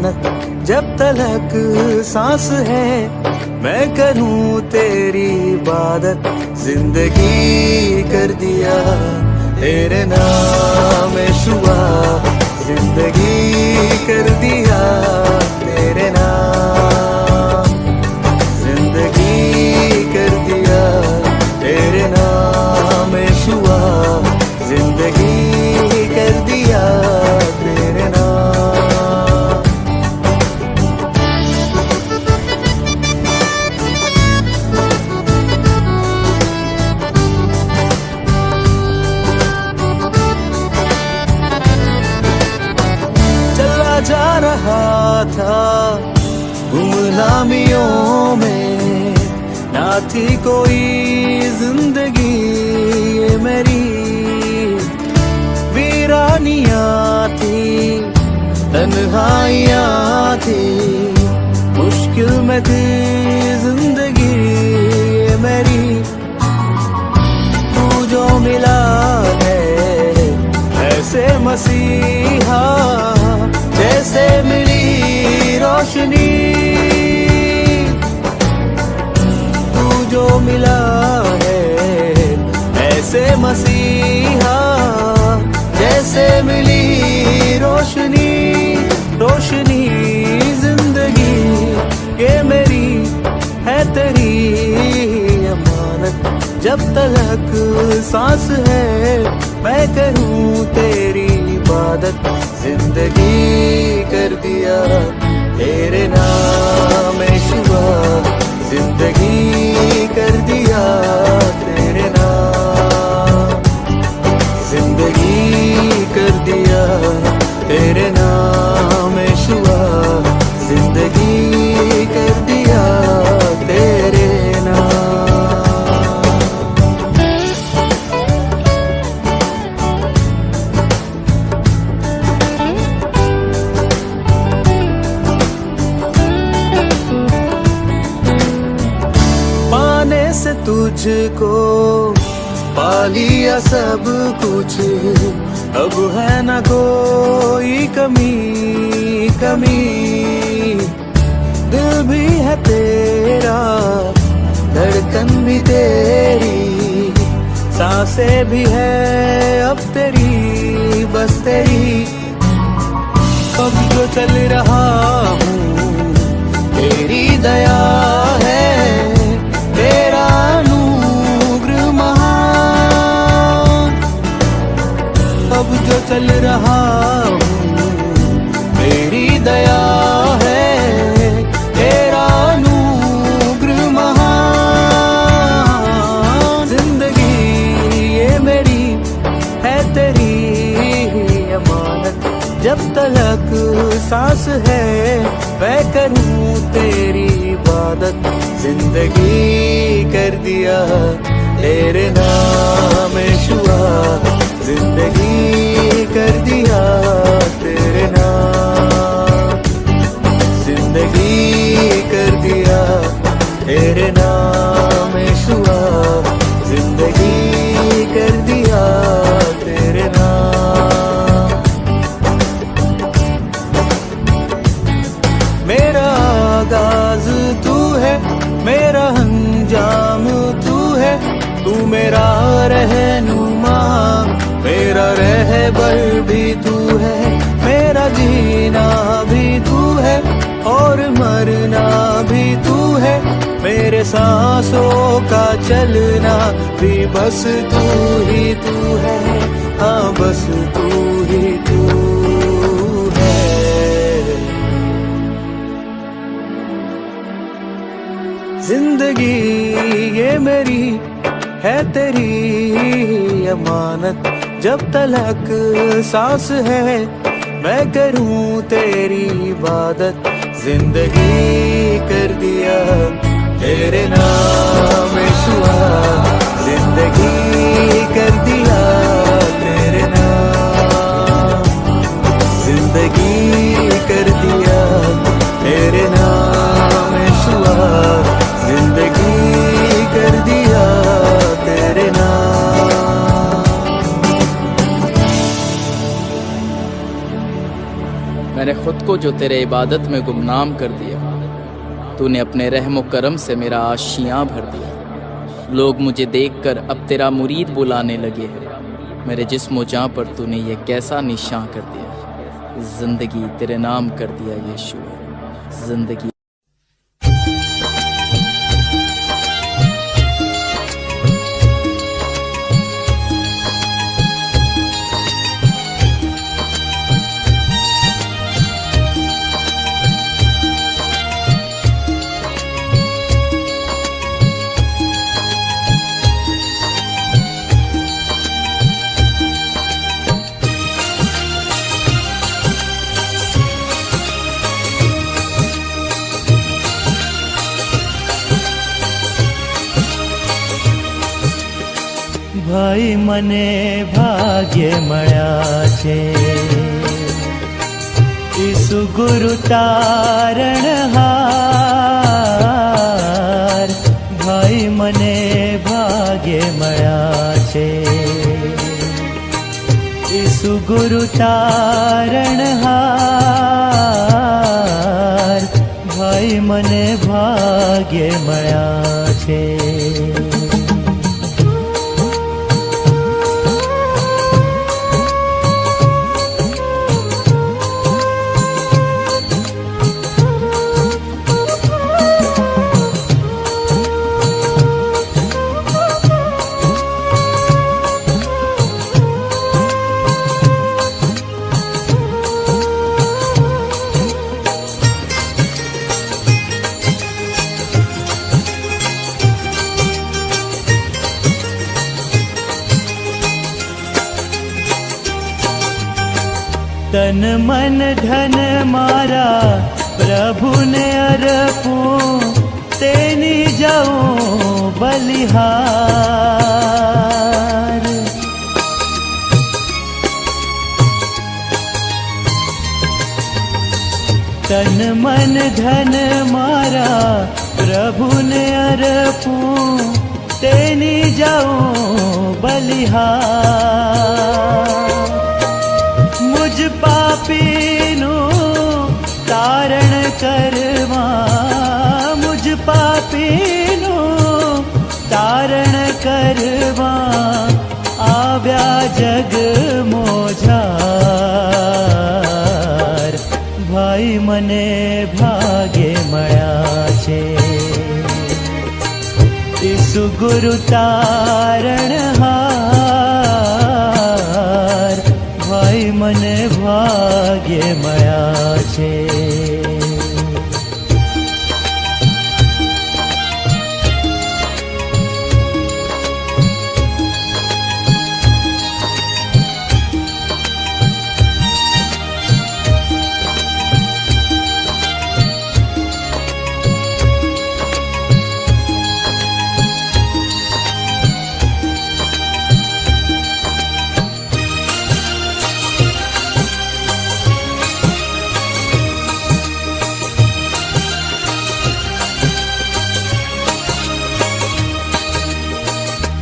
अमानत जब तलक सांस है मैं करूं तेरी इबादत। जिंदगी कर दिया तेरे नाम शुआ, जिंदगी कर दिया तेरे नाम, जिंदगी कर दिया तेरे नाम शुआ, जिंदगी कर दिया तेरे नाम। जा रहा था गुमनामियों में, ना थी कोई जिंदगी ये मेरी, वीरानियाँ थी तन्हाइयाँ थी, मुश्किल में थी जिंदगी ये मेरी। तू जो मिला है ऐसे मसीहा, जैसे मिली रोशनी, तू जो मिला है ऐसे मसीहा, जैसे मिली रोशनी, रोशनी जिंदगी ये मेरी है तेरी अमानत जब तलक सांस है मैं करूं तेरी इबादत। जिंदगी कर दिया तेरे नाम शुआ, जिंदगी कर दिया तेरे नाम, जिंदगी कर दिया तेरे नाम शुआ, जिंदगी कर दिया तेरे नाम। से तुझको पा लिया सब कुछ, अब है न कोई कमी कमी। दिल भी है तेरा, धड़कन भी तेरी, सांसें भी है अब तेरी बस तेरी। अब जो चल रहा हूँ तेरी दया है, तेरा अनुग्रह महान। अब जो चल रहा हूँ तेरी दया है, तेरा अनुग्रह महान। जिंदगी ये मेरी है तेरी अमानत जब तलक सांस है मैं करूं तेरी इबादत। जिंदगी कर दिया तेरे नाम शुआ, जिंदगी कर दिया तेरे नाम, जिंदगी कर दिया तेरे नाम शुआ, जिंदगी कर दिया तेरे नाम। मेरा आगाज तू है, मेरा अंजाम तू है, तू मेरा रहनुमा, मेरा रहबर भी तू है, मेरा जीना भी तू है और मरना भी तू है, मेरे सांसों का चलना भी बस तू ही तू है, हाँ बस तू ही तू है। जिंदगी ये मेरी है तेरी अमानत जब तलक सांस है मैं करूं तेरी इबादत। जिंदगी कर दिया तेरे नाम शुआ, जिंदगी कर दिया तेरे नाम, जिंदगी कर दिया तेरे नाम शुआ, जिंदगी कर दिया तेरे नाम। मैंने खुद को जो तेरे इबादत में गुमनाम कर दिया। तूने अपने रहमो करम से मेरा आशियाँ भर दिया। लोग मुझे देखकर अब तेरा मुरीद बुलाने लगे हैं। मेरे जिस्म जाँ पर तूने ये कैसा निशान कर दिया। जिंदगी तेरे नाम कर दिया यीशु, जिंदगी। ભાઈ મને ભાગ્ય મળ્યા છે ઈસુ ગુરુ તારણહાર। ભાઈ મને ભાગ્ય મળ્યા છે ઈસુ ગુરુ તારણહાર। ભાઈ મને ભાગ્ય મળ્યા છે। तन मन धन मारा प्रभु ने अर्पूं, तेनी जाऊं बलिहार। तन मन धन मारा प्रभु ने अर्पूं, तेनी जाऊं बलिहार। मुझ पापीनु तारण करवा, मुझ पापीनु तारण करवा, आव्या जग मोझार। भाई मने भागे मळ्या छे ईसु गुरु तारणहार। भाई मने भाग्य मळ्या छे।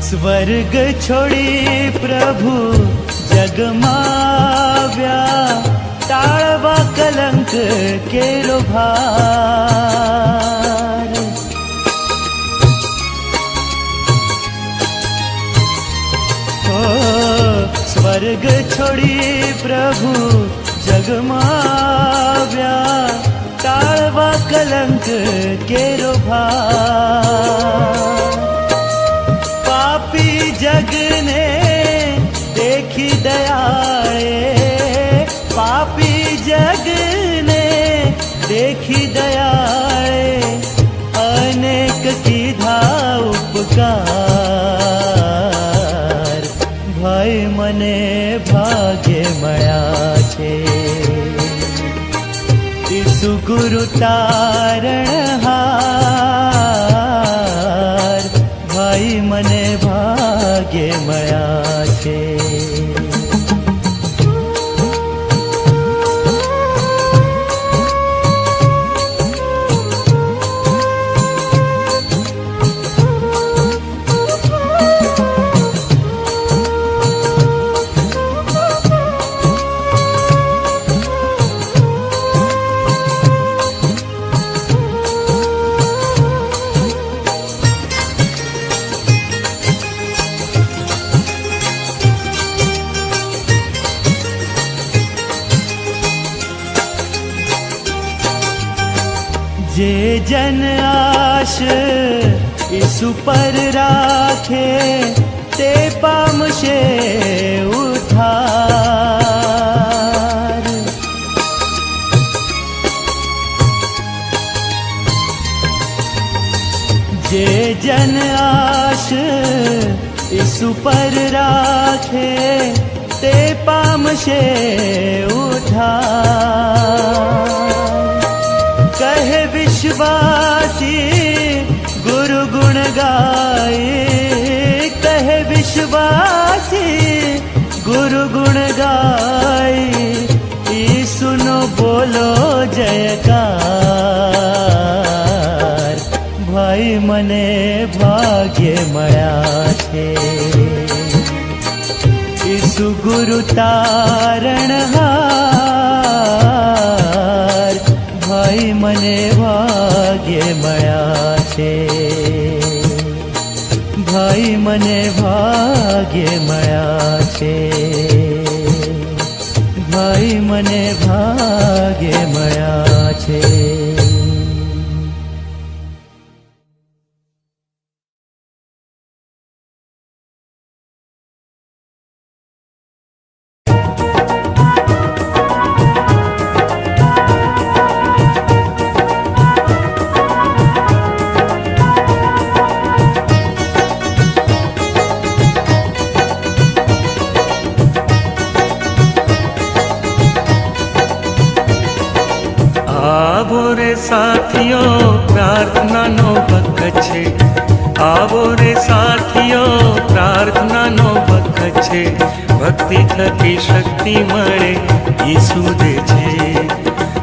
स्वर्ग छोड़ी प्रभु जगमाव्या, टाळवा कलंक केरो भार। ओ स्वर्ग छोड़ी प्रभु जगमाव्या, टाळवा कलंक केरो भार। पापी जग ने देखी दयाळे, पापी जग ने देखी दयाळे, अनेक कीधा उपकार। भाई मने भाग्य मळ्या छे ईसु गुरु तारणहार। भाई मने भाग्य मळ्या छे। જે જન આશ ઈસુ પર રાખે તે પામશે ઉદ્ધાર. જે જન આશ ઈસુ પર રાખે તે પામશે ઉદ્ધાર. કહે વિશ્વાસી ગુરુ ગુણ ગાય, કહે વિશ્વાસી ગુરુ ગુણ ગાય, ઈસુનો બોલો જયકાર. ભાઈ મને ભાગ્ય મળ્યા છે, ઈસુ ગુરુ તારણહાર. ભાઈ મને ભાગ્ય મળ્યા છે, ભાઈ મને ભાગ્ય મળ્યા છે, ભાઈ મને ભાગ્ય મળ્યા છે. આવો રે સાથીઓ પ્રાર્થનાનો વખત છે, આવો રે સાથીઓ પ્રાર્થનાનો વખત છે. ભક્તિ થકી શક્તિ મળે ઈસુ દે છે,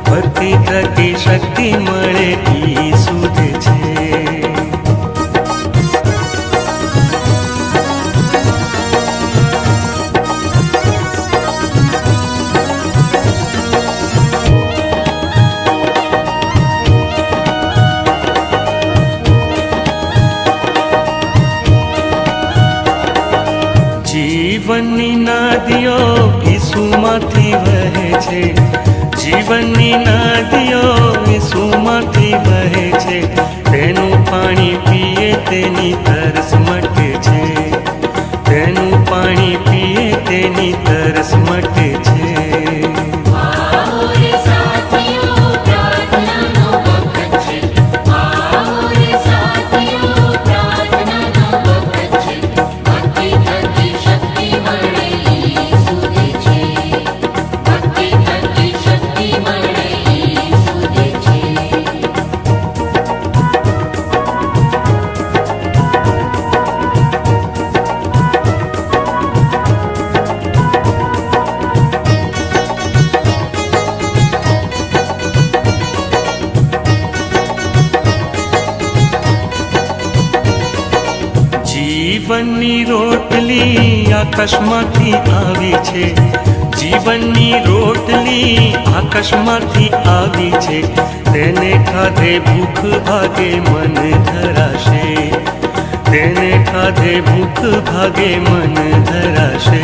ભક્તિ થકી શક્તિ મળે ઈસુ દે છે. જીવનની નદીઓ ઈસુમાંથી વહે છે, જીવનની નદીઓ ઈસુમાંથી વહે છે. તેનું પાણી પીએ તેની તરસ મટે છે, તેનું પાણી પીએ તેની તરસ મટે છે. જીવનની રોટલી આકાશમાંથી આવી છે, જીવનની રોટલી આકાશમાંથી આવી છે. તેને ખાધે ભૂખ ભાગે મન ધરાશે, તેને ખાધે ભૂખ ભાગે મન ધરાશે.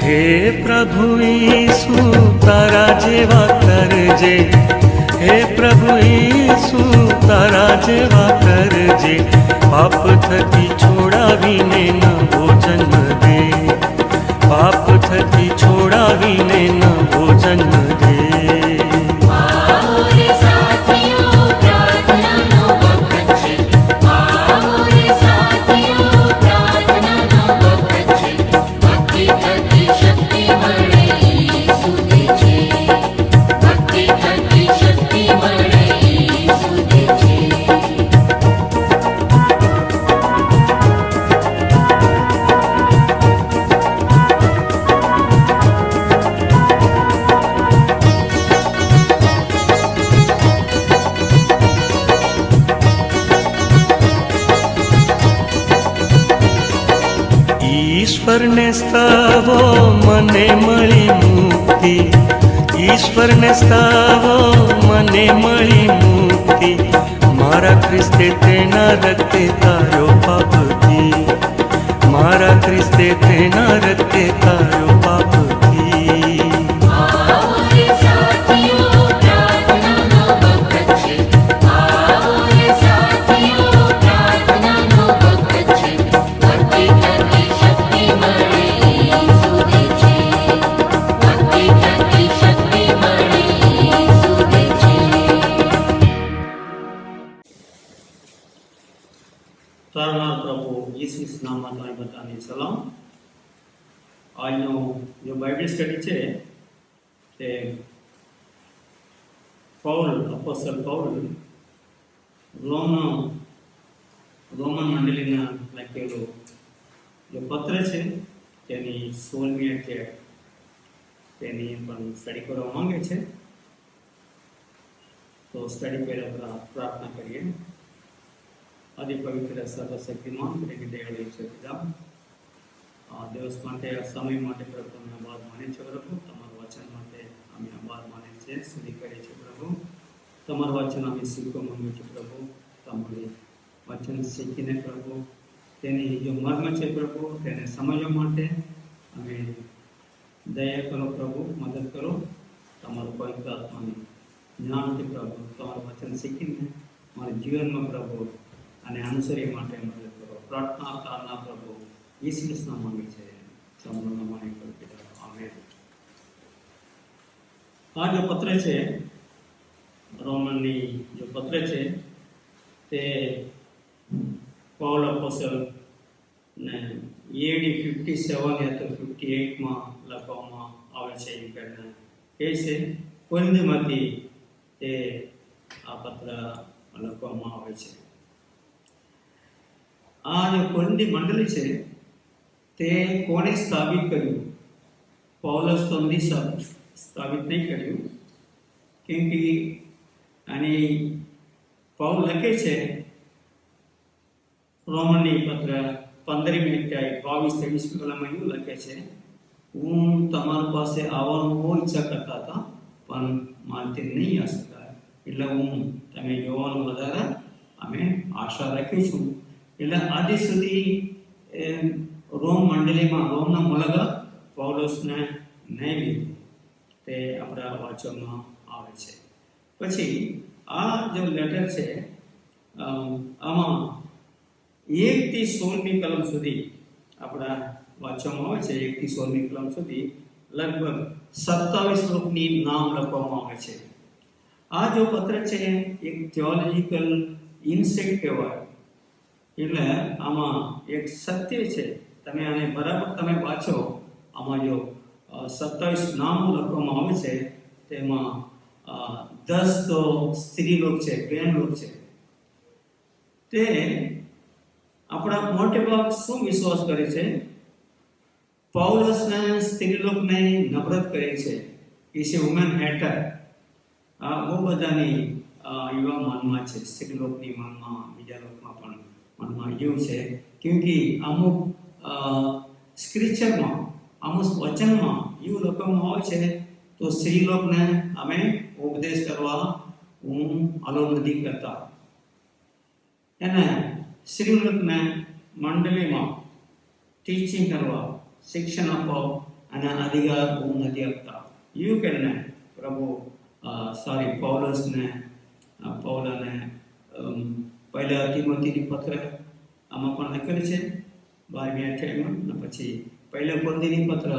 હે પ્રભુ ઈસુ તારા જેવા કરજે, હે પ્રભુ ઈસુ તારા જેવા કરજે. પાપ થકી છોડાવીને નવો જન્મ દે, પાપ થકી છોડાવીને નવો જન્મ દે. ઈશ્વરને સ્તવો મને મળી મુક્તિ, ઈશ્વરને સ્તવો મને મળી મુક્તિ, મારા ખ્રિસ્તે તેના રક્તે તારો પાપથી, મારા ખ્રિસ્તે તેના રક્તે તારો પાપથી. તારનાર પ્રભુ ઈસુ નામમાં તમારી બધાને સલામ. આજનો જો બાઇબલ સ્ટડી છે તે પૌલ અપોસ્તલ પૌલ રોમન મંડળીના લખેલો જે પત્ર છે તેની 16મી અધ્યાય તેની પણ સ્ટડી કરવા માંગે છે. તો સ્ટડી પહેલા પ્રાર્થના કરીએ. આદિ પવિત્ર સર્વશક્તિમાન પ્રેમી દયાળુ છે પિતા, દિવસ માટે આ સમય માટે પ્રભુ અમે આભાર માને છે પ્રભુ. તમારું વચન માટે અમે આભાર માને છે, સ્તુતિ કરીએ છીએ પ્રભુ. તમારું વચન અમે શીખવા માંગીએ છીએ પ્રભુ. તમારું વચન શીખીને પ્રભુ તેની જો મર્મ છે પ્રભુ તેને સમજવા માટે અમે દયા કરો પ્રભુ, મદદ કરો. તમારું પવિત્ર આત્માનું જ્ઞાનથી પ્રભુ તમારું વચન શીખીને મારા જીવનમાં પ્રભુ અને અનુસરી માટે મદદ કરો. પ્રાર્થના તારના પ્રભુ ઈસુના માંગે છે, સમૂહના માને કરો. આમેન. આ જો પત્ર છે રોમનની જો પત્ર છે તે પૌલ અપોસ્તલ ને AD 57 યા તો 58માં લખવામાં આવે છે. એમ કરીને કહે છે કોરિન્થમાંથી તે આ પત્ર લખવામાં આવે છે. આ જે કોરિન્થી મંડળી છે તે કોણે સ્થાપિત કર્યું? પૌલસ તો સ્થાપિત નહીં કર્યું, કેમ કે આની પૌલ લખે છે રોમનની પત્ર 15મી અધ્યાય 22-23 કલમમાં એવું લખે છે, હું તમારી પાસે આવવાનું બહુ ઈચ્છા કરતા હતા પણ મારાથી નહીં આવી શકાય, એટલે હું તમે જોવાનું વધારે અમે આશા રાખી છું. એટલે આજે સુધી રોમ મંડળીમાં રોમના મુલાકાત પૌલસને નહીં લીધું તે આપણા વાંચવામાં આવે છે. પછી આ જે લેટર છે આમાં 1 થી 16મી કલમ સુધી આપણા વાંચવામાં આવે છે. 1 થી 16મી કલમ સુધી લગભગ 27 શ્લોકની નામ લખવામાં આવે છે. આ જો પત્ર છે એક થિયોલોજીકલ ઇન્સેક્ટ કહેવાય. એટલે આમાં એક સત્ય છે, તમે આને બરાબર તમે વાંચો, આમાં જો 27 નામો લખવામાં આવે છે તેમાં 10 તો સ્ત્રી લોક છે, બેન લોક છે. તે આપણા મોટે ભાગ શું વિશ્વાસ કરે છે? પૌલસને સ્ત્રી લોકને નફરત કરે છે. Is A woman hater. આ બહુ બધાની એવા મનમાં છે, સ્ત્રી લોકની મનમાં, બીજા લોકમાં પણ મનમાં એવું છે. કેમ કે અમુક સ્ક્રિપ્ચરમાં, અમુક વચનમાં એવું લખવામાં આવે છે તો સ્ત્રી લોકને અમે ઉપદેશ કરવા હું અલો નથી કરતા, એને સ્ત્રી લોકને મંડળીમાં ટીચિંગ કરવા, શિક્ષણ આપવા અને અધિકાર હું નથી આપતા. એવું કરીને પ્રભુ પૌલને પહેલા તિમોથીની પત્ર આમાં પણ લખેલું છે 12મી અધ્યાયમાં, અને પછી પહેલા કોરિન્થીની પત્ર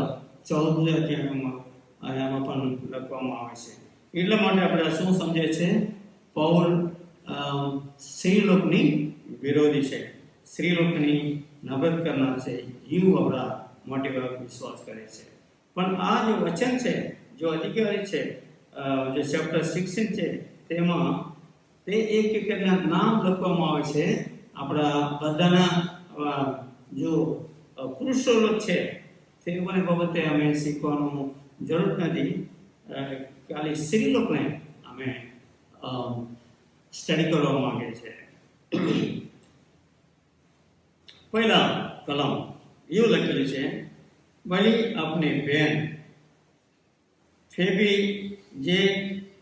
14મી અધ્યાયમાં અને આમાં પણ લખવામાં આવે છે. એટલા માટે આપણે શું સમજે છે? પૌલ સ્ત્રીલોકની વિરોધી છે, સ્ત્રીલોકની નફરત કરનાર છે, એવું આપણા મોટે ભાગ વિશ્વાસ કરે છે. પણ આ જે વચન છે, જો અધિકારી છે, જે ચેપ્ટર 16 છે તેમાં તે એક એકના નામ લખવામાં આવે છે. આપણા બધાના જો પુરુષો લોક છે તેઓને બાબતે અમે શીખવાનું જરૂર નથી, ખાલી સ્ત્રી લોકને અમે સ્ટડી કરવા માંગે છે. પહેલા કલમ એવું લખેલું છે, વળી अपने बहन ફેબી જે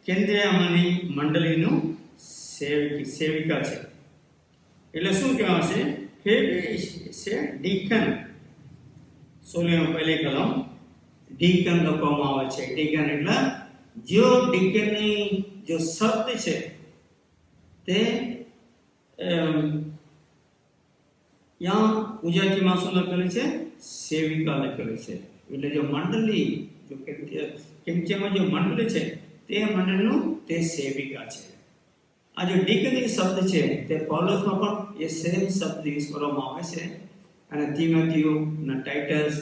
કેન્દ્રીયમાંની મંડળીનું સેવિકા છે. એટલે શું કહેવાશે? ફેબી છે ડીકન. 16 પહેલી કલમ ડીકન લખવામાં આવે છે. ડીકન એટલે જો ડીકનની જો શબ્દ છે તે यहाँ ગુજરાતીમાં શું લખેલું છે? સેવિકા લખેલું છે. એટલે જો મંડળી જો કેન્દ્રીયમાં જો મંડળ છે તે મંડળનું તે સેવિકા છે. આ જો ડીકની શબ્દ છે તે પૌલોસમાં પણ એ સેમ શબ્દ યુઝ કરવામાં આવે છે. અને તિમોથિયો ના ટાઇટસ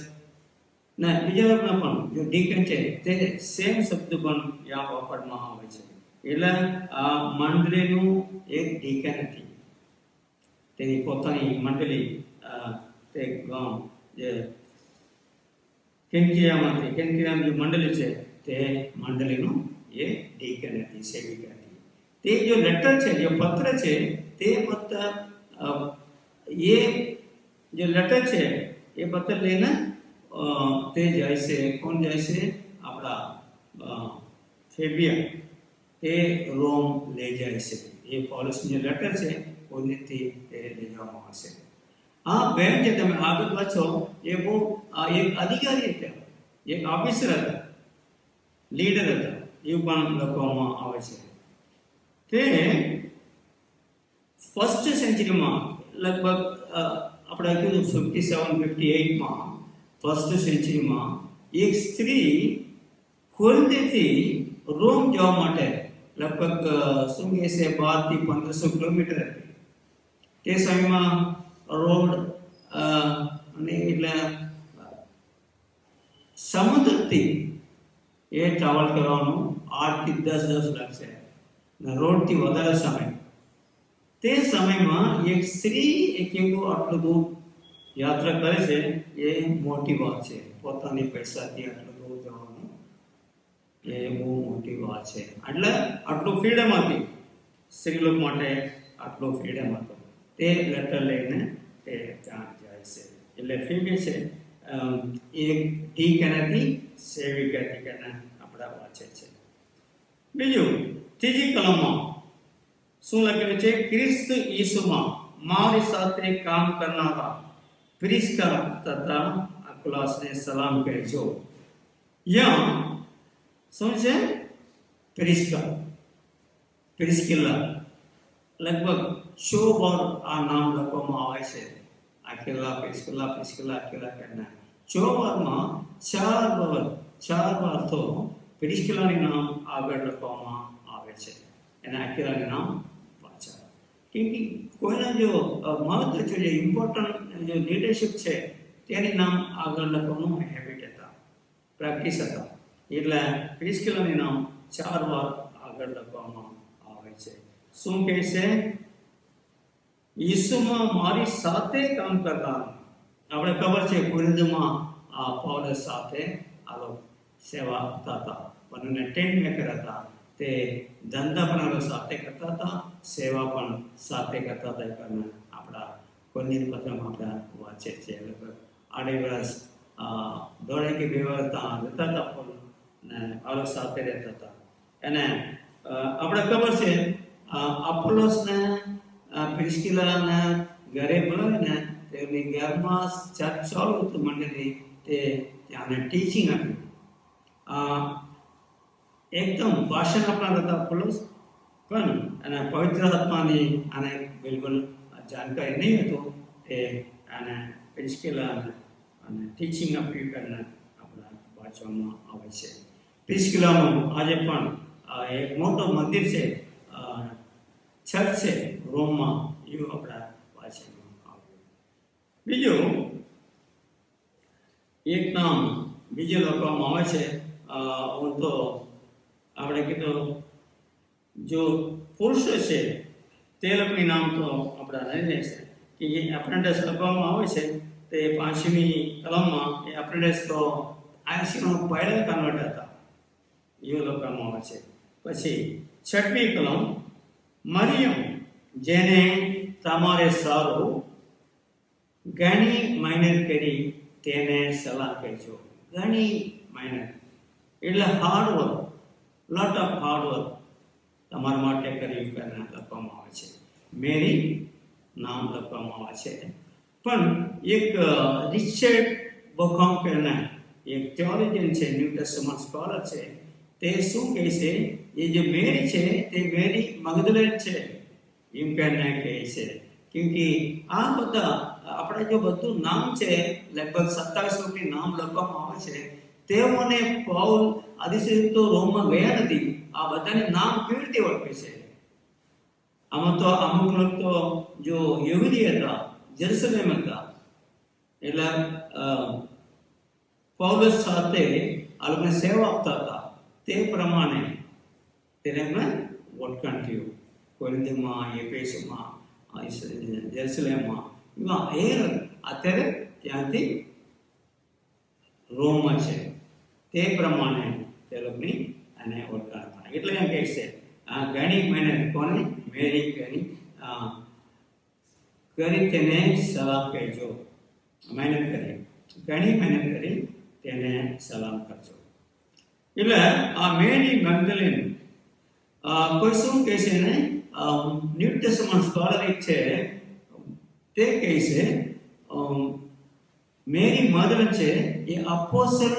ના બીજામાં પણ જો ડીકન છે તે સેમ શબ્દ પણ યા વાપરવામાં આવે છે. એટલે આ મંડળીનું એક ડીકન હતી, તેની પોતાની મંડળી તે ગામ જે કેન્દ્રીયમાંથી કેન્દ્રીયમાં જે મંડળી છે તે મંડળીનું એ ડીકન હતી, સેવિકા હતી. તે જો લેટર છે, જો પત્ર છે તે પત્ર એ जो लेटर છે એ પત્ર લઈને તે જાય છે. કોણ જાય છે? આપણા ફેબિયા તે રોમ લઈ જાય છે. એ પૌલુસની જે લેટર છે કોઈનેથી તે લઈ જવામાં આવશે. આ બહેન જે તમે આગળ વાંચો એ બહુ એક અધિકારી હતા, એક ઓફિસર હતા, લીડર હતા, એવું પણ લખવામાં આવે છે. તે ફર્સ્ટ સેન્ચુરીમાં લગભગ આપણે કીધું 57-58માં ફર્સ્ટ સેન્ચુરીમાં એક સ્ત્રી કોલંબિયાથી રોમ જવા માટે લગભગ શું કહે છે 12 થી 1500 કિલોમીટર હતી. તે સમયમાં રોડ અને એટલે સમુદ્રથી એ ટ્રાવેલ કરવાનું 8 થી 10 લાગશે, રોડથી વધારે સમય. તે સમયમાં એક સ્ત્રી એક એવું આટલું દૂર યાત્રા કરે છે એ મોટી વાત છે. પોતાની પૈસાથી આટલું દૂર જવાનું એ બહુ મોટી વાત છે. એટલે આટલું ફ્રીડમ હતી સ્ત્રી લોકો માટે, આટલું ફ્રીડમ હતો. તે લેટર લઈને તે ત્યાં જાય છે. એટલે ફીબી છે એક ડીકન હતી, સેવિકા હતી, આપણા વાંચે છે. બીજું ત્રીજી કલમમાં શું લખેલું છે? ખ્રિસ્ત ઈસુમાં મારી સાથે કામ કરનારા પ્રિસ્કા તથા અકુલાસને સલામ કહેજો. યા શું છે? પ્રિસ્કિલા લગભગ 100 વાર આ નામ લખવામાં આવે છે. અકેલા પ્રિસ્કિલા અકેલા કહેના 100 વારમાં 4 વાર તો પ્રિસ્કિલાની નામ આગળ લખવામાં આવે છે અને અકેલાનું નામ પાછળ. કેમ કે કોઈના જો મહત્વ છે, જે ઇમ્પોર્ટન્ટ જે લીડરશિપ છે તેની નામ આગળ લખવાનું હેબિટ હતા, પ્રેક્ટિસ હતા. એટલે પ્રિસ્કિલાની નામ 4 વાર આગળ લખવામાં આવે છે. શું કહે છે? ઈસુમાં મારી સાથે કામ કરતા. આપણે ખબર છે કોરિન્થમાં પૌલસ સાથે આ સેવા કરતા હતા, બંને ટેન્ટ મેકર હતા. તે ધંધા પણ સાથે કરતા હતા, સેવા પણ સાથે કરતા હતા. કારણ આપણા કોરિન્થ પત્રમાં આપણે વાંચે છે લગભગ 8 વર્ષ 1.5 કે 2 વર્ષ ત્યાં રહેતા હતા પણ ને અલગ સાથે રહેતા હતા. અને આપણે ખબર છે અપોલોસને પ્રિસ્કિલાને ઘરે બોલાવીને તેની ઘરમાં ચર્ચ ચાલુ હતું મંડળી, તે ત્યાંને ટીચિંગ આપ્યું. એકદમ ભાષણ આપનાર હતા અપોલોસ, પણ અને પવિત્ર આત્માની આને બિલકુલ જાણકારી નહીં હતું. તે આને પ્રિસ્કિલા અને ટીચિંગ આપ્યું કરીને આપણા વાંચવામાં આવે છે. પ્રિસ્કિલાનું આજે પણ એક મોટો મંદિર છે, ચર્ચ છે રોમમાં, એવું આપણા વાંચવામાં આવ્યું. બીજું એક નામ બીજું લખવામાં આવે છે. હું તો આપણે કીધું જો પુરુષો છે તે લોકોની નામ તો આપણા નહીં રહેશે કે એ એપ્રેન્ટિસ લખવામાં આવે છે. તે 5મી કલમમાં એ એપ્રેન્ટિસ તો 80નો પહેલા કન્વર્ટ હતા, એવું લખવામાં આવે છે. પછી 6મી કલમ મરિયમ જેને તમારે સારું ઘણી મહેનત કરી તેને સલાહ કહેજો. ઘણી મહેનત એટલે હાર્ડવર્ક, લોટ ઓફ હાર્ડવર્ક તમારા માટે કર્યું કરીને લખવામાં આવે છે. મેરી નામ લખવામાં આવે છે. પણ એક રિચર્ડ બખામ કરીને એક થિયોલોજિયન છે, ન્યૂ ટેસ્ટમેન્ટ સ્કોલર છે, તે શું કહે છે, એ જે મેરી છે તે મેરી મગદલેન છે એમ કરીને કહે છે. કેમકે આ બધા આપણે જો બધું નામ છે, લગભગ 27 લોકોની નામ લખવામાં આવે છે, તેઓને પાઉલ આદિ તો રોમમાં ગયા નથી. આ બધાને નામ કેવી રીતે ઓળખે છે? આમાં તો અમુક લોકો તો જો યહૂદી હતા, જેરુસલેમ હતા, એટલે પૌલસ સાથે આ લોકોને સેવા આપતા હતા, તે પ્રમાણે તેને ઓળખાણ થયું. કોરિન્થમાં, એફેસમાં, જેરુસલેમમાં, એમાં એ અત્યારે ત્યાંથી રોમમાં છે, તે પ્રમાણે તે લોકોની અને ઓળખાણ થાય. એટલે એમ કહે છે ઘણી મહેનત કોને? મેરી કરી તેને સલામ કહેજો. મહેનત કરી, ઘણી મહેનત કરી તેને સલામ કરજો. એટલે આ મેરી મેગદલેન કોઈ શું કહે છે ને, ન્યૂ ટેસ્ટમેન્ટ સ્કોલર એક છે, તે કહે છે મેરી મધર છે એ અપોસ્ટલ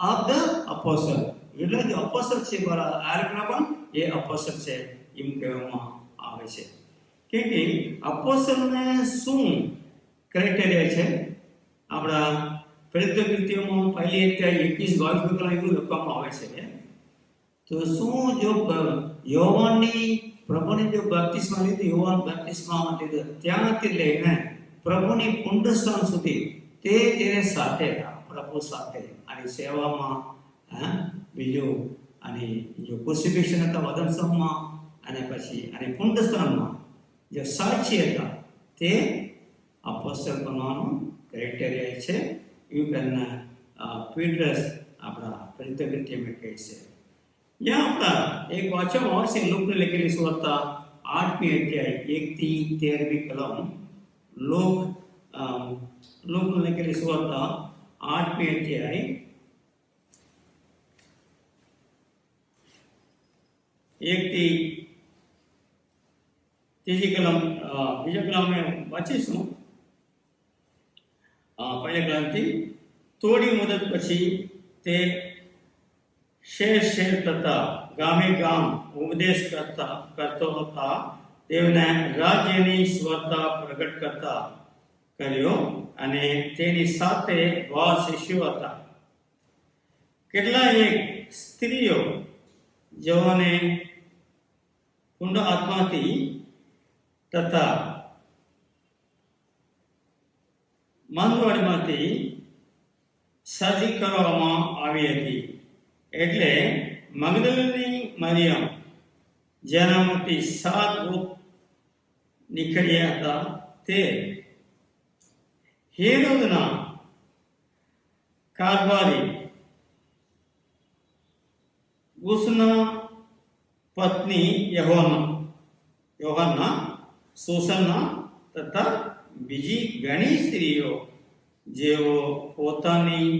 ઓફ ધ અપોસ્ટલ. એટલે જે અપોસ્ટલ છે બરાબર, આ રીતના પણ એ અપોસ્ટલ છે એમ કહેવામાં આવે છે. કેમ કે અપોસ્ટલને શું ક્રાઇટેરિયા છે? આપણા પ્રેરિત કૃત્યોમાં પહેલી અધ્યાય 21-22 એવું લખવામાં આવે છે. તો શું જો યોહાનની પ્રભુની જો બેપ્ટિસ્મા લીધી, યોહાન બેપ્ટિસ્મા લીધો, ત્યાંથી લઈને પ્રભુની પુનરુત્થાન સુધી તેને સાથે હતા, પ્રભુ સાથે. અને સેવામાં બીજું અને જો ક્રુસિફિક્શન હતા વદનસમમાં, અને પછી અને પુનરુત્થાનમાં જે સાક્ષી હતા, તે અપોસ્તલ બનવાનું ક્રાઇટેરિયા છે. એવું કરીને પીટરસ આપણા પ્રેરિતકૃત્યમાં કહે છે. यहाँ आपका एक वाचन और से लोक ने लेकर इस वार्ता 8वीं अध्याय 1-13वीं कलम लोक ने लेकर इस वार्ता 8वीं अध्याय 1-3 कलम बीजा कलम में वांचीશું. પહેલા કલમથી થોડી મુદત પછી તે શેર તથા ગામે ગામ ઉપદેશ કરતો હતા. તેમને રાજ્યની સ્વરતા પ્રગટ કરતા કર્યો અને તેની સાથે 12 શિષ્યો હતા. કેટલાક સ્ત્રીઓ જેઓને કુંડ આત્માથી તથા મંદવાડીમાંથી સર્જી કરવામાં આવી હતી. એટલે મગદલેની મરિયમ, જેનામાંથી 7 ભૂત નીકળ્યા હતા, તે હેરોદના કારભારી ઉસના પત્ની યોહાના, સુસન્ના તથા બીજી ઘણી સ્ત્રીઓ જેઓ પોતાની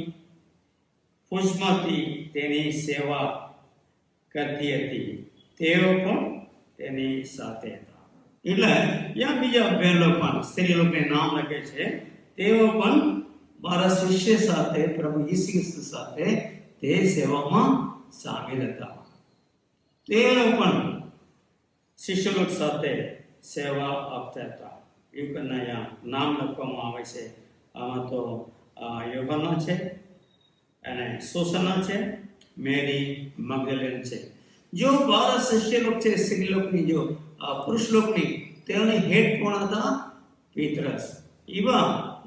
પુષ્પમાંથી તેની સેવા કરતી હતી, તેઓ પણ તેની સાથે હતા. એટલે યા બીજા બે લોકો પણ સ્ત્રી લોકોને નામ લખે છે, તેઓ પણ 12 શિષ્ય સાથે પ્રભુ ઈસુ ખ્રિસ્ત સાથે તે સેવામાં સામેલ હતા. તેઓ પણ શિષ્ય લોકો સાથે સેવા આપતા હતા. એવું નામ લખવામાં આવે છે. આમાં તો યોહાના છે, અને સુસન્ના છે, મેરી મગદલેન છે. જો 12 શિષ્ય લોક છે, સ્ત્રી લોકની, જો પુરુષ લોકની, તેઓની હેડ કોણ હતા? પીતરસ. એવા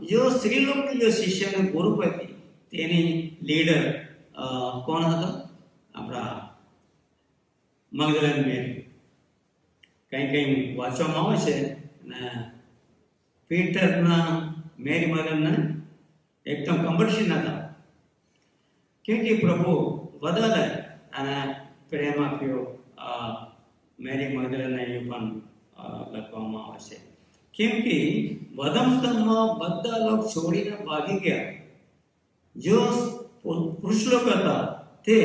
જો સ્ત્રી લોકની જો શિષ્યને ગ્રુપ હતી, તેની લીડર કોણ હતા? આપણા મગદલેન મેરી. કંઈ વાંચવામાં આવે છે ને પીટરના મેરી મગદલેનને એકદમ કોમ્પિટિશન હતા. કેમ કે પ્રભુ વધારે અને પ્રેમ આપ્યો મેરી મગદલેનને, એ પણ લખવામાં આવે છે. કેમ કે વધમસ્તંભમાં બધા લોકો છોડીને ભાગી ગયા. જો પુરુષ લોકો હતા તે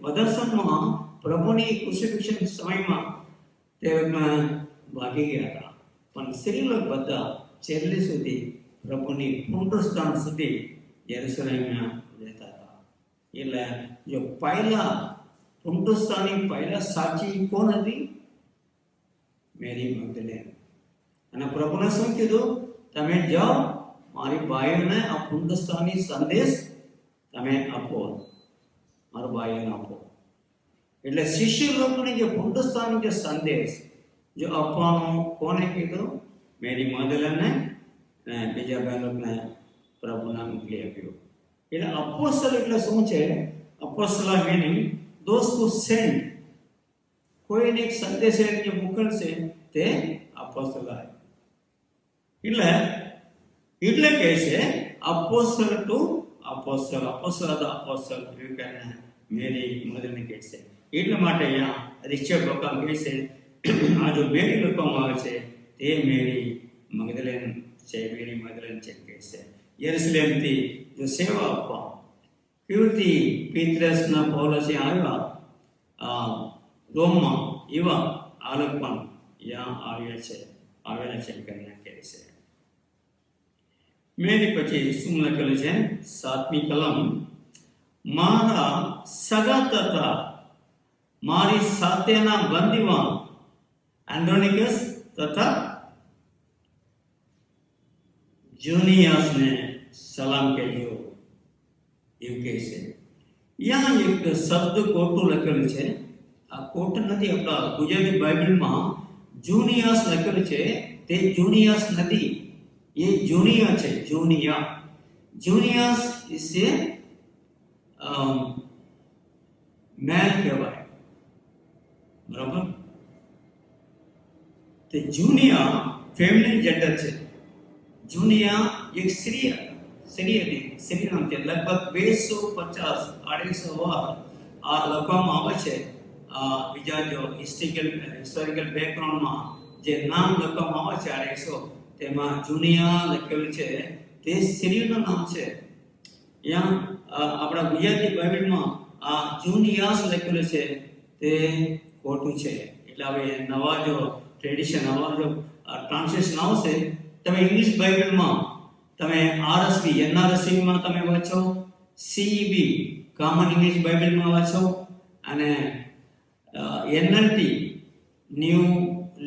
વધમસ્તંભમાં પ્રભુની ક્રુસિફિક્શન સમયમાં તે ભાગી ગયા હતા, પણ સ્ત્રી લોકો બધા છેલ્લે સુધી પ્રભુની પુનરુત્થાન સુધી યરુશલેમમાં રહેતા હતા. એટલે જો પહેલા પુનરુત્થાનની પહેલા સાચી કોણ હતી? મેરી મગદલેન. અને પ્રભુને શું કીધું? તમે જાઓ, મારી ભાઈઓને આ પુનરુત્થાનની સંદેશ તમે આપો, મારા ભાઈઓને આપો. એટલે શિષ્ય લોકોને જે પુનરુત્થાનનો જે સંદેશ જો આપવાનો કોને કીધું? મેરી મગદલેનને અને બીજા બે લોકોને પ્રભુને મોકલી આપ્યો. એટલે અપોસ્તલ એટલે શું છે? અપોસ્તલ મીનિંગ those who send. કોઈને એક સંદેશ જે મોકલશે તે અપોસ્તલ. એટલે કહે છે અપોસ્તલ ટુ અપોસ્તલ, અપોસ્તલ તો અપોસ્તલ એવું કહીને મેરી મગદલેનને કહે છે. એટલા માટે અહીંયા રિચર્ડ બકા કહે છે આ જો મેરી લખવામાં આવે છે તે મેરી મગદલેન છે, મેરી મગદલેન છે કહે છે. યરુશલેમથી જો સેવા આપવા કેવી પીતરસના પૌલસે આવ્યા રોમમાં, એવા આલોક પણ ત્યાં આવેલા છે કરીને કહે છે. મેરી પછી શું લખેલું છે? 7મી કલમ. મારા સગા તથા મારી સાથેના બંદીવાન એન્ડ્રોનિકસ તથા જુનિયાસને સલામ કહેજો એવું કહે છે. यहाँ એક શબ્દ ખોટું લખેલું છે. આ ખોટું નથી. આપણા ગુજરાતી બાઇબલમાં જુનિયાસ લખેલું છે, તે જુનિયાસ નથી, એ જુનિયા છે. જુનિયાસ ઇઝ એ મેલ કહેવાય, બરાબર? તે જુનિયા ફેમિલી જેન્ડર છે. જુનિયા એક સ્ત્રી હતી, સ્ત્રી નામ છે. લગભગ 250-250 વાર આ લખવામાં આવે છે. બીજા જો હિસ્ટોરિકલ બેકગ્રાઉન્ડમાં જે નામ લખવામાં આવે છે 250, તેમાં જુનિયા લખેલું છે, તે સ્ત્રીનું નામ છે. અહીંયા આપણા ગુજરાતી બાઇબલમાં આ જુનિયાસ લખેલું છે, તે ખોટું છે. એટલે હવે નવા જો ટ્રેડિશન, નવા જો ટ્રાન્સલેશન આવશે, તમે ઇંગ્લિશ બાઇબલમાં તમે આરએસવી, એનઆરએસવીમાં તમે વાંચો, સીઈબી કોમન ઇંગ્લિશ બાઇબલમાં વાંચો, અને એનએલટી ન્યૂ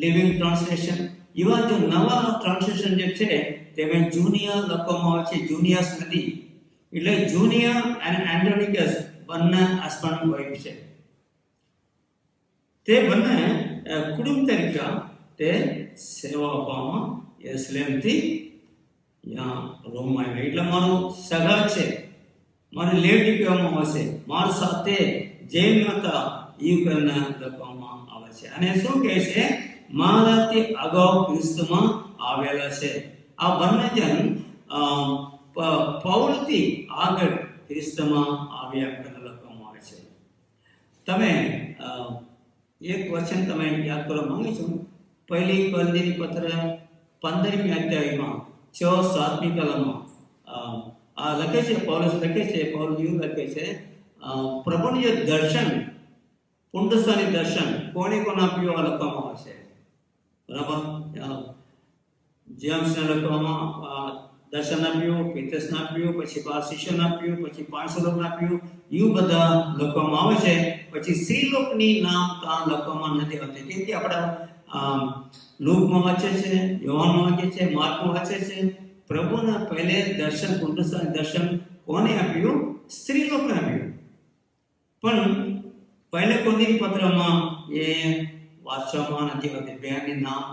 લિવિંગ ટ્રાન્સલેશન, એવા જો નવા ટ્રાન્સલેશન જે છે તેમાં જુનિયા લખવામાં આવે છે, જુનિયાસ નથી. એટલે જુનિયા અને એન્ડ્રોનિકસ બંને હસબન્ડ વાઇફ છે. તે બંને કુટુંબ તરીકે તે સેવા આપવામાં યરુશલેમથી यहाँ रोमમાં આવ્યા. એટલે મારો સગા છે, મારી લેડી કહેવામાં આવે છે, મારા સાથે જેમ હતા એવું કરીને લખવામાં આવે છે. અને શું કહે છે? મારાથી અગાઉ ખ્રિસ્તમાં આવેલા છે. આ બંને જણ પૌલથી આગળ ખ્રિસ્તમાં આવ્યા કરીને લખવામાં આવે છે. તમે એક વચન તમે યાદ કરવા માંગુ છું. પહેલી કોરિન્થીની પત્ર 15મી અધ્યાયમાં 6-7મી કલમમાં આ લખે છે, પૌલુસ લખે છે, પૌલ એવું લખે છે, પ્રભુનું જે દર્શન, પુનરુત્થાનનું દર્શન કોને આપ્યું આ લખવામાં આવે છે, બરાબર? જેમ્સને લખવામાં દર્શન આપ્યું, પીતરસને આપ્યું, પછી 12 શિષ્યોને આપ્યું, પછી 500 લોકોને આપ્યું, એવું બધા લખવામાં આવે છે. પછી સ્ત્રી લોકની નામ ત્યાં લખવામાં નથી આવતી. તેથી આપણા લૂકમાં વાંચે છે, યોહાનમાં વાંચે છે, માર્કમાં વાંચે છે. પ્રભુના પહેલે દર્શન, પુનરુત્થાન દર્શન કોને આપ્યું? સ્ત્રી લોકને આપ્યું. પણ પહેલે કોરિન્થી પત્રમાં એ વાંચવામાં નથી આવતી. બેની નામ,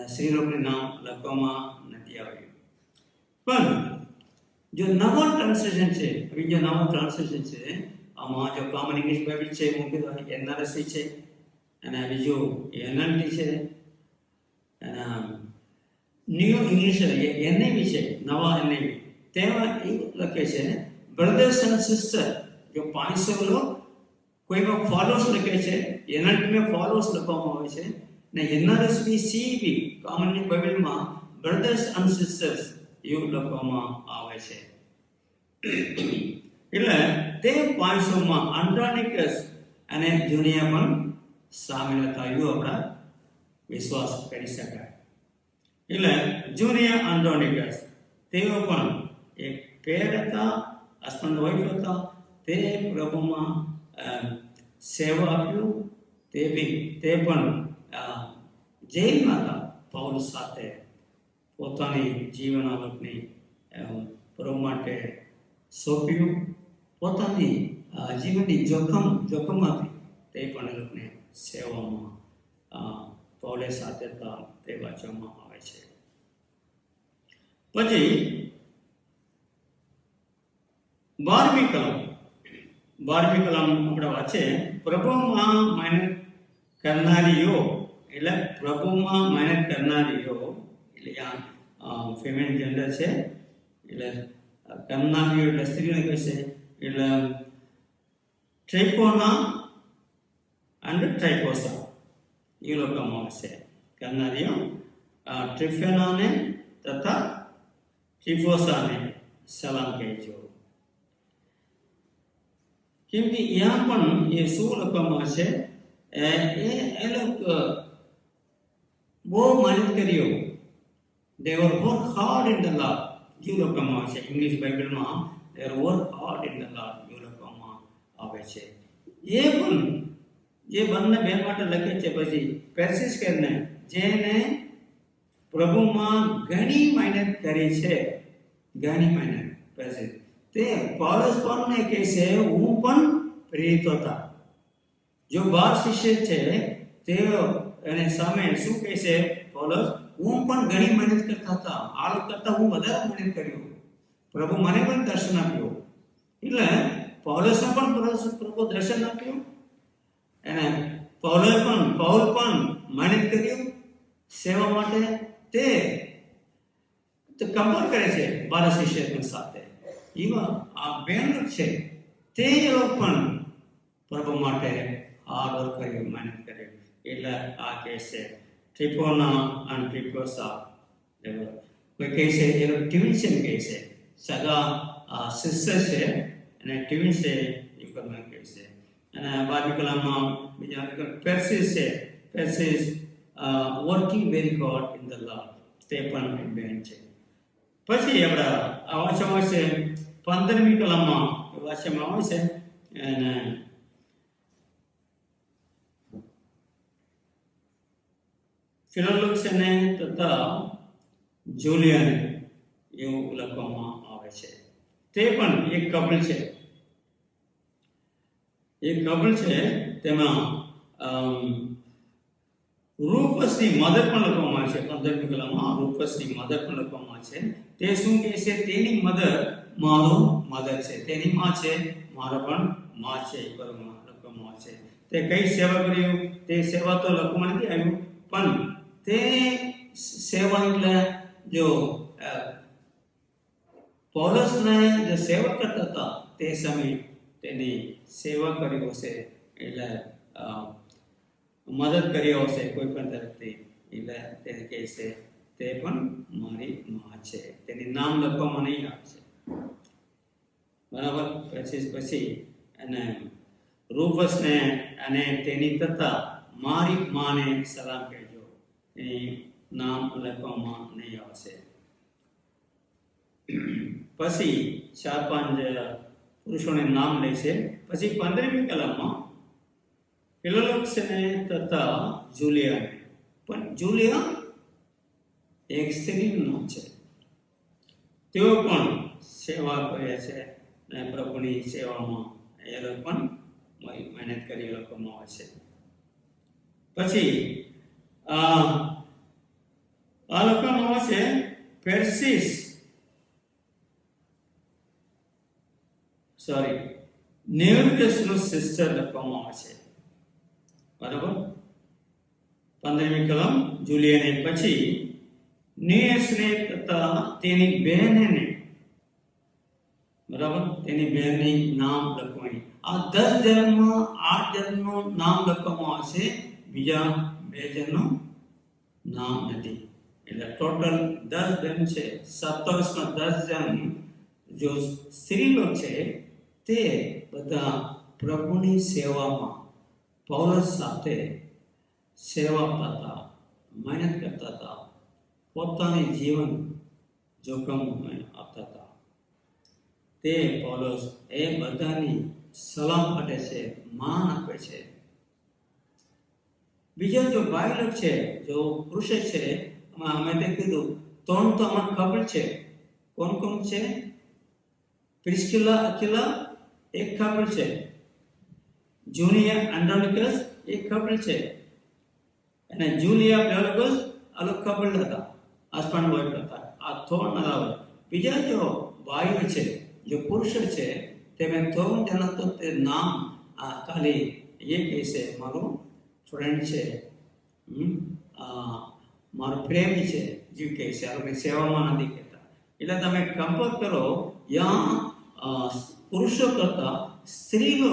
સ્ત્રી લોકનું નામ લખવામાં નથી આવ્યું. પણ જો નવો ટ્રાન્સલેશન છે, બીજો નવો ટ્રાન્સલેશન છે, આમાં જો કોમન ઇંગ્લિશ બાઇબલ છે, મૂકી એનઆરએસવી છે, અને બીજું એનએલટી છે, અને ન્યૂ ઇંગ્લિશ એનએવી છે, નવા એનએવી. તેમાં એવું લખે છે, બ્રધર્સ એન્ડ સિસ્ટર, જો 500 લોક, કોઈમાં ફોલોઅર્સ લખે છે, એનએલટીમાં ફોલોઅર્સ લખવામાં આવે છે, ને એનઆરએસવી સીબી કોમન બાઇબલમાં બ્રધર્સ એન્ડ સિસ્ટર્સ એવું લખવામાં આવે છે. એટલે તે 500માં આંડ્રોનિકસ અને જુનિયા પણ સામેલ હતા એવું આપણા વિશ્વાસ કરી શકાય. એટલે જુનિયા આંડ્રોનિકસ તેઓ પણ એક પેર હતા, હસબન્ડ વાઇફ હતા. તે પ્રભુમાં સેવા આપ્યું. તે પણ જેલમાં હતા. પૌલુસ સાથે પોતાની જીવનાવટની પ્રભુ માટે સોંપ્યું. પોતાની જીવનની જોખમમાંથી તે પણ એ લોકોને સેવામાં પૌલે સાથે હતા તે વાંચવામાં આવે છે. પછી 12મી કલમ આપણે વાંચે, પ્રભુમાં મહેનત કરનારીઓ. એટલે પ્રભુમાં મહેનત કરનારીઓ એટલે આ ફેમિનિન જેન્ડર છે. એટલે કરનારીઓ એટલે સ્ત્રીઓને કહેશે. એટલે ટ્રાઇકોના અને ટ્રાઇકોસા એ લોકોમાં આવશે. કરનારીઓ ટ્રિફેનાને તથા ટ્રિફોસાને સલામ કહેજો. કેમ કે यहाँ પણ એ શું લખવામાં છે, એ લોકો બહુ મહેનત કર્યો. they were work hard in the Lord એવું લખવામાં આવે છે. ઇંગ્લિશ બાઇબલમાં they work hard in the Lord એવું લખવામાં આવે છે. એ પણ જે બંને બે માટે લખે છે. પછી પેર્સિસ કરીને જેને પ્રભુમાં ઘણી મહેનત કરી છે, ઘણી મહેનત પેર્સિસ તે પૌલુસ પણ કહે છે હું પણ પ્રેરિત હતા. જો 12 શિષ્ય છે તેઓ એને સામે શું કહે છે પૌલુસ, હું પણ ઘણી મહેનત કરતા હતા. આ લોકો કરતા હું વધારે મહેનત કર્યો. પ્રભુ મને પણ દર્શન આપ્યું. એટલે પૌલુસને પણ પ્રભુ દર્શન આપ્યું. અને પૌલ પણ મહેનત કર્યું સેવા માટે. તે કમ્પેર કરે છે 12 શિષ્ય સાથે. એવા આ બેન છે તે પણ પ્રભુ માટે હાર્ડ વર્ક કર્યું, મહેનત કર્યું. એટલે આ કહે છે ટ્રિફોના અને ટ્રિફોસા. કોઈ કહે છે એ ટ્વિન્સન કહે છે, સગા સિસ્ટર છે અને ટ્વિન્સ છે એ પણ કહે છે. અને 12મી કલમમાં બીજા પેર્સિસ છે. Persis working very hard in the Lord તે પણ બેન છે. પછી આપણા આ વાંચવામાં છે 15મી કલમમાં વાંચવામાં આવે છે. અને ફિલોલોક્સને તથા જુલિયન એવું લખવામાં આવે છે. તે પણ એક કપલ છે. તેમાં રૂપસની મધર પણ લખવામાં આવે છે. 15મી કલમમાં રૂપસની મધર પણ લખવામાં આવે છે. તે શું કહે છે, તેની મધર મારો મધર છે, તેની માં છે મારો પણ માં છે લખવામાં આવે છે. તે કઈ સેવા કર્યું તે સેવા તો લખવામાં નથી આવ્યું, પણ તે સેવા એટલે જો પૌલુસને જે સેવા કરતા હતા તે સમયે તેની સેવા કર્યો હશે. એટલે મદદ કર્યો હશે કોઈ પણ તરફથી. એટલે તે કહે છે તે પણ મારી માં છે. તેની નામ લખવામાં નહીં આવે છે. બરાબર. પછી અને રૂપસને અને તેની તથા મારી માને સલામ કહેજો. એની નામ લખવામાં નહીં આવશે. પછી 4-5 પુરુષોને નામ લે છે. પછી 15મી કલમમાં ફિલોલોક્સને તથા જુલિયાને. પણ જુલિયા એક સ્ત્રીનું નામ છે. તેઓ પણ સેવા કરે છે અને પ્રભુની સેવામાં એ લોકો પણ મહેનત કરી લખવામાં આવે છે. પછી આ લખવામાં આવે છે પેર્સિસ નેવર્ટસનું સિસ્ટર લખવામાં આવે છે. બરાબર. 15મી કલમ જુલિયાને. પછી નેસને તથા તેની બહેનને. બરાબર. તેની બહેનની નામ લખવાની. આ 10 જણમાં 8 જણનું નામ લખવામાં આવશે. બીજા 2 જણનું નામ નથી. એટલે ટોટલ 10 જણ છે, 27માં 10 જણ જો સ્ત્રીલોક છે તે બધા પ્રભુની સેવામાં પૌલસ સાથે સેવા કરતા હતા, મહેનત કરતા હતા, પોતાની જીવન જોખમ આપતા હતા. તે પૌલસ એ બધાની સલામ આપે છે, માન આપે છે. બીજા જો બાયલોક છે, જો પુરુષ છે, અમે તે કીધું 3 તો અમારે ખબર છે. કોણ કોણ છે? પ્રિસ્કિલા, અકિલા એક ખબર છે, જુનિયા એન્ડ્રોનિકસ એક ખબર છે, અને જુલિયા પ્લેલોગસ અલગ ખબર હતા, આસપાન વર્ગ હતા. આ 3 અલાવા બીજા જો ભાઈઓ છે, જો પુરુષ છે, તેમે 3 જણા તો તે નામ ખાલી એ કહેશે મારું ફ્રેન્ડ છે, મારો પ્રેમી છે, જીવ કહે છે, આપણે સેવામાં નથી કહેતા. એટલે તમે કમ્પેર કરો, યા પુરુષો કરતા સ્ત્રીઓ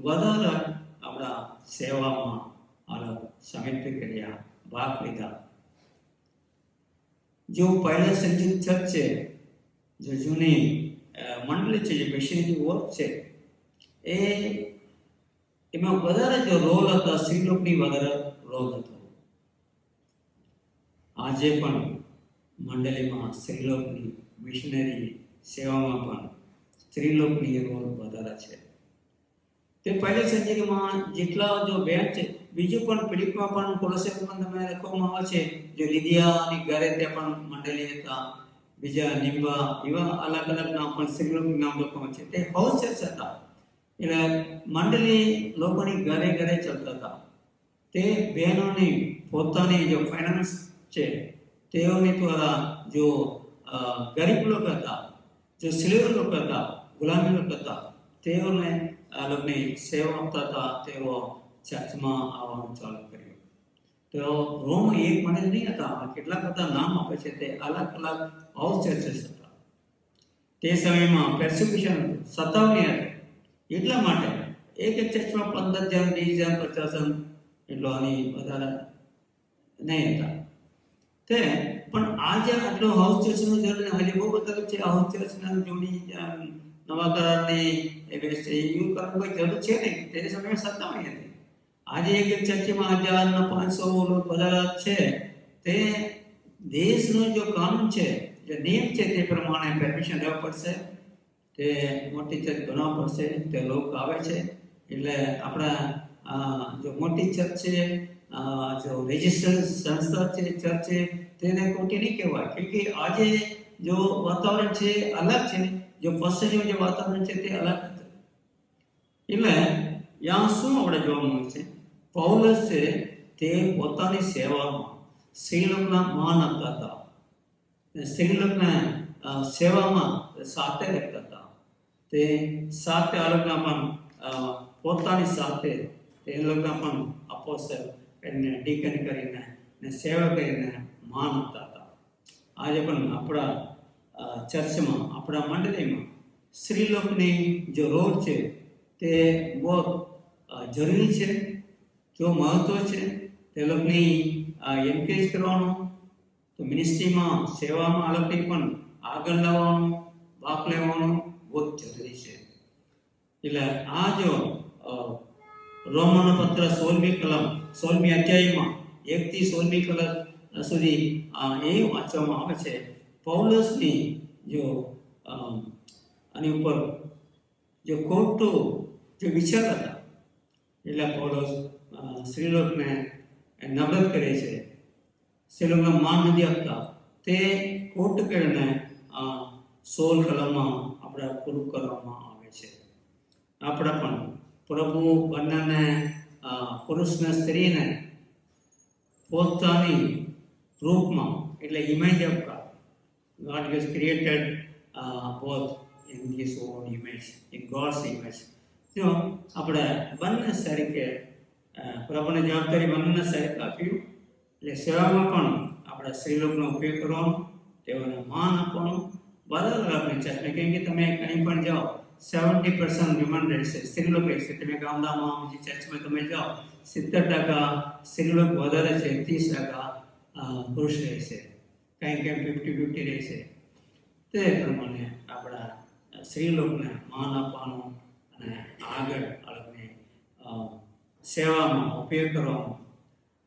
વધારે આપણા સેવામાં અલગ સમિત કર્યા, ભાગ લીધા. જો પહેલા સંજીત ચર્ચ છે, જો જૂની મંડળી છે, જે મિશનરી વર્ક છે, એમાં વધારે જો રોલ હતા, સ્ત્રીલોકની વધારે રોલ હતો. આજે પણ મંડળીમાં સ્ત્રીલોકની મિશનરી સેવામાં પણ સ્ત્રીલોકની રોલ વધારે છે. તે પહેલા સંજીતમાં જેટલા જો બેન છે, બીજું પણ ફિલિપમાં પણ કોલોસેમાં તમે લખવામાં આવે છે, જો લીદિયાની ઘરે તે પણ મંડળી હતા, બીજા નિંબા, એવા અલગ અલગ નામ પણ સ્ત્રીલોકનું નામ લખવામાં છે. તે હાઉસ ચર્ચ હતા, એટલે મંડળી લોકોની ઘરે ઘરે ચાલતા હતા. તે બહેનોની પોતાની જો ફાઇનાન્સ છે, તેઓની દ્વારા જો ગરીબ લોકો હતા, જો સ્લેવ લોકો હતા, ગુલામી લોકો હતા, તેઓને આ લોકોની સેવા આપતા હતા. તેઓ ચર્ચમાં આવવાનું ચાલુ કર્યું. તેઓ રોમ એક મંડળ નહીં હતા, કેટલા બધા નામ આપે છે, તે અલગ અલગ હાઉસ ચર્ચીસ હતા. તે સમયમાં પેર્સિક્યુશન સતાવણી હતી, એટલા માટે એક ચર્ચમાં 15 જણ, 20 જણ, 50 જણ એટલો આની વધારે નહીં હતા. તે પણ આજે આટલો હાઉસ ચર્ચનું જરૂર હજી બહુ બધા છે. હાઉસ ચર્ચના જૂની નવા કરારની એવું કરવું કોઈ જરૂર છે નહીં. તે સમયે સત્તાવણી હતી. આજે એક ચર્ચમાં 1500 લોકો વધારે છે. તે દેશનો જો કાનૂન છે, જે નિયમ છે, તે પ્રમાણે પરમિશન લેવા પડશે, તે મોટી ચર્ચ બનાવવા પડશે. તે લોકો આવે છે, એટલે આપણા જો મોટી ચર્ચ છે, જો રજિસ્ટર્ડ સંસ્થા છે, ચર્ચ છે, તેને ખોટી નહીં કહેવાય. કેમ કે આજે જો વાતાવરણ છે અલગ છે, જો પશ્ચિમ જે વાતાવરણ છે તે અલગ હતું. એટલે યાં શું આપણે જોવા મળે છે? પૌલસ છે તે પોતાની સેવામાં સ્ત્રીલોકના માન આપતા હતા, સ્ત્રીલોકના સેવામાં સાથે રહેતા હતા. તે સાથે આ લોકોના પણ પોતાની સાથે તે લોકોના પણ અપોસ્તલ એને ડીકન કરીને ને સેવા કરીને માન આપતા હતા. આજે પણ આપણા ચર્ચમાં, આપણા મંડળીમાં સ્ત્રીલોકની જો રોલ છે તે બહુ જરૂરી છે, જો મહત્વ છે. તે લોકોની એન્કરેજ કરવાનું, તો મિનિસ્ટ્રીમાં સેવામાં આ લોકોને પણ આગળ લાવવાનું, ભાગ લેવાનું બહુ જ જરૂરી છે. એટલે આ જો રોમનો પત્ર 16મી કલમ 16મી અધ્યાયમાં 1 થી 16મી કલમ સુધી એ વાંચવામાં આવે છે. પૌલસની જો આની ઉપર જો ખોટો જો વિચાર હતા, એટલે પૌલસ સ્ત્રીલોકને નમ્રત કરે છે, સ્ત્રીલોકને માન નથી આપતા. તે ખોટ કરીને 16 કલમમાં આપણે પૂરું કરવામાં આવે છે. આપણા પણ પ્રભુ બંનેને પુરુષને સ્ત્રીને પોતાની રૂપમાં, એટલે image of God has created both in his own image, in God's image. જો આપણે બંને તરીકે પ્રભુને જવાબદારી બંનેને સાહેબ આપ્યું, એટલે સેવામાં પણ આપણે સ્ત્રીલોકનો ઉપયોગ કરવાનો, તેઓને માન આપવાનું. બરાબર આપણે ચર્ચને, કેમ કે તમે કંઈ પણ જાઓ 70% હ્યુમન રહેશે, સ્ત્રીલોક રહેશે. તમે ગામડામાં જે ચર્ચમાં તમે જાઓ 70% સ્ત્રીલોક વધારે છે, 30% પુરુષ રહેશે. કંઈ કંઈ 50-50 રહેશે. તે પ્રમાણે આપણા સ્ત્રીલોકને માન આપવાનું અને આગળ બાળકને સેવામાં ઉપયોગ કરવામાં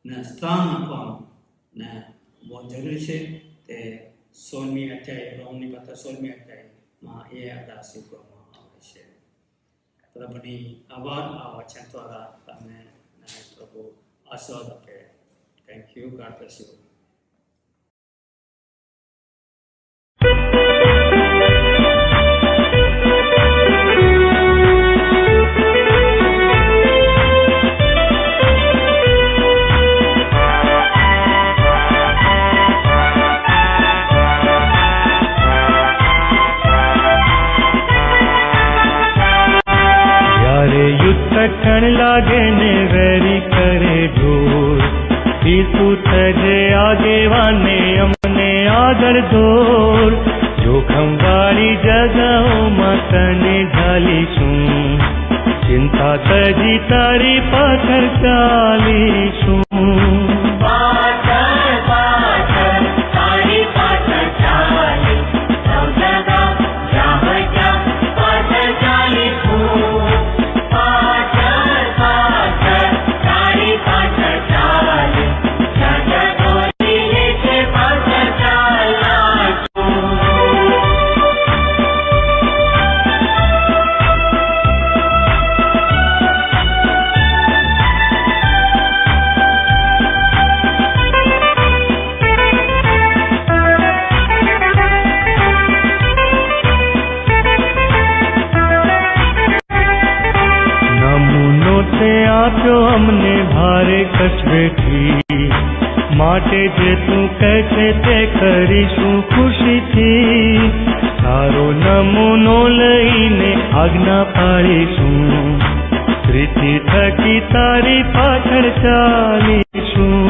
ને સ્થાન આપવાનું ને બહુ જરૂરી છે. તે 16મી અધ્યાય રોમની પત્ર 16મી અધ્યાયમાં એ આપણા શીખવામાં આવે છે. પ્રભુની આભાર આ વચન દ્વારા તમને પ્રભુ આશીર્વાદ આપે. Thank you. God bless you. કઠણ લાગે ને વેરી કરે ઢોર, ઈસુ થજે આગેવાને અમને આગળ દોર. જોખમ વાળી જગાઓમાં તને ઢાલીશું, ચિંતા તજી તારી પાછળ ચાલીશું. અમને ભારે કચવેથી માટે જે તું કહે છે તે કરીશું ખુશીથી. તારો નમૂનો લઈને આજ્ઞા પાડીશું, પ્રીતિ થકી તારી પાછળ ચાલીશું.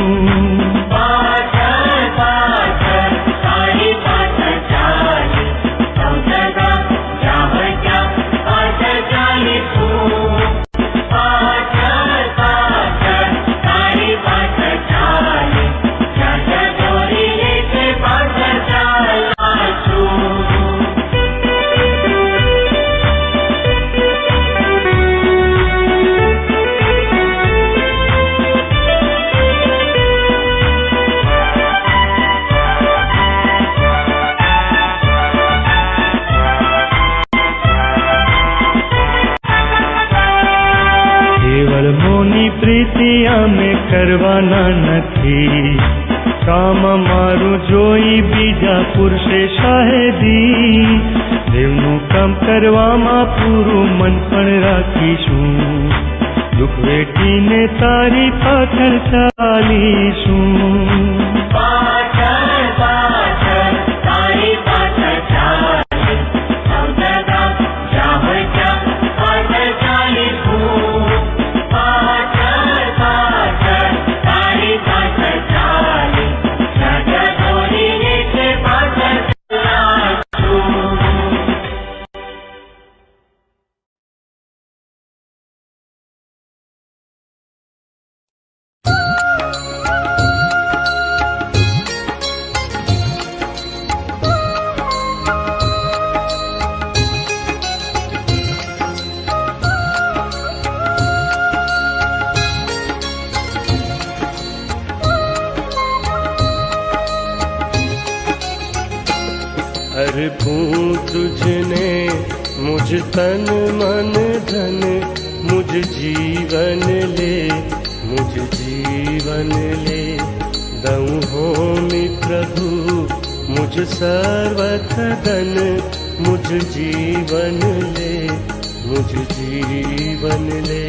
પ્રીતિ અમે કરવાના નથી, કામ મારું જોઈ બીજા પુરુષે શાહેદી. દેવનું કામ કરવામાં પૂરું મન પણ રાખીશું, દુઃખ વેઠીને તારી પાછળ ચાલીશું. अर्पूं तुझने मुझ तन मन धन, मुझ जीवन ले, मुझ जीवन ले. दऊं होमी प्रभु मुझ सर्वथ धन, मुझ जीवन ले, मुझ जीवन ले.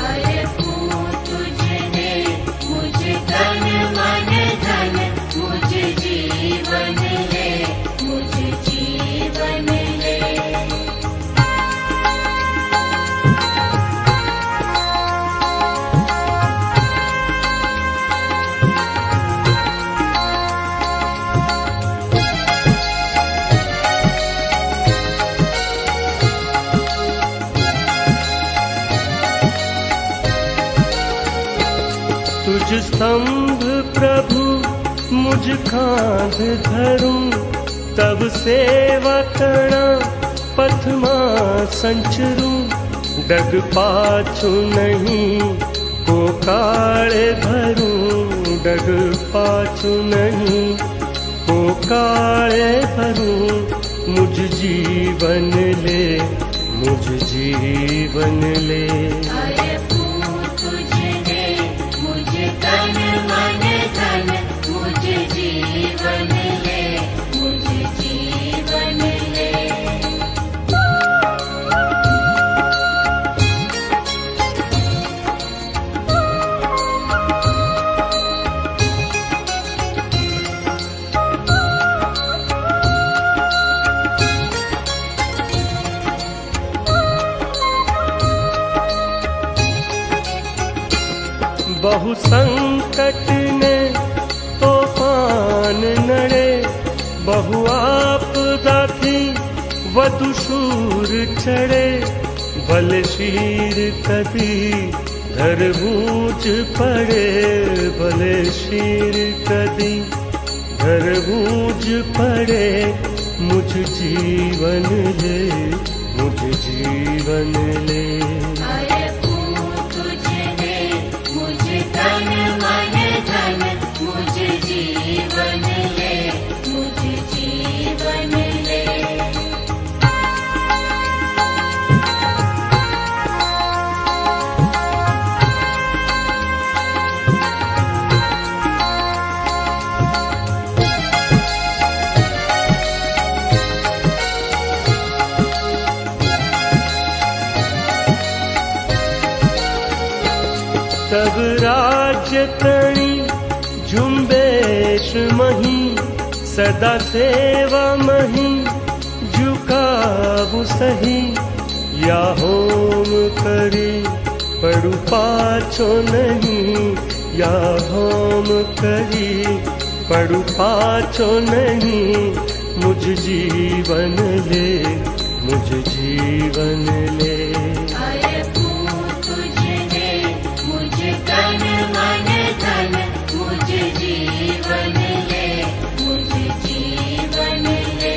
अर्पूं तुझने मुझ तन मन धन, मुझ जीवन ले, मुझ जीवन ले. तुझ स्तंभ प्रभु मुझ खांध धरूं तब सेवा करा पथमा संचरूं डग पाछू नहीं को काले भरूं डग पाछू नहीं को काले भरूं मुझ जीवन ले मुझ जीवन ले अरे तुझने मुझे तन मन धन मुझे जीवन ले मुझे जीवन ले बहु संकट ने तूफान नड़े बहु आपदा थी वधु शूर चढ़े भले शीर कदी धर बूझ पड़े भले शीर कदी धर बूझ पड़े मुझ जीवन ले मुझ जीवन ले अरे तुझने मुझे तन मन धन मुझे जीवन ले मुझे जीवन ले तब राज्य तणी झुंबेश मही सदा सेवा मही झुकाबु सही या होम करी पड़ु पाछो नहीं या होम करी पड़ु पाछो नहीं मुझ जीवन ले मुझ जीवन ले अरे तुझने मुझे तन मन धन मुझे जीवन ले मुझे जीवन ले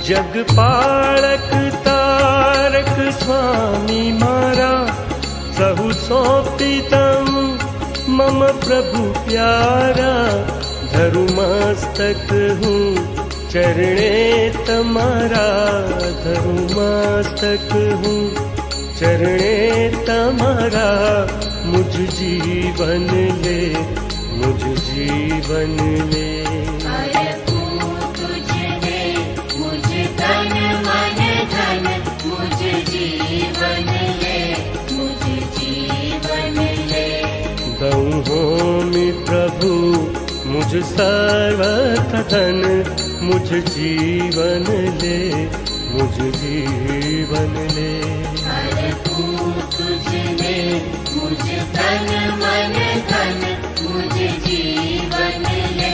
जग पालक तारक स्वामी मारा सहु सौंपी तम मम प्रभु प्यारा धरु मस्तक हूँ चरणे तमारा धरु मस्तक हूँ चरणे तमारा मुझ जीवन ले मुझ जीवन ले अरे तुझने मुझे तन मन धन मुझे जीवन ले मुझे जीवन ले दऊँ होमि प्रभु मुझ सर्वथ धन मुझ जीवन ले मुझ जीवन ले अरे तुझने मुझे तन मन धन मुझे जीवन ले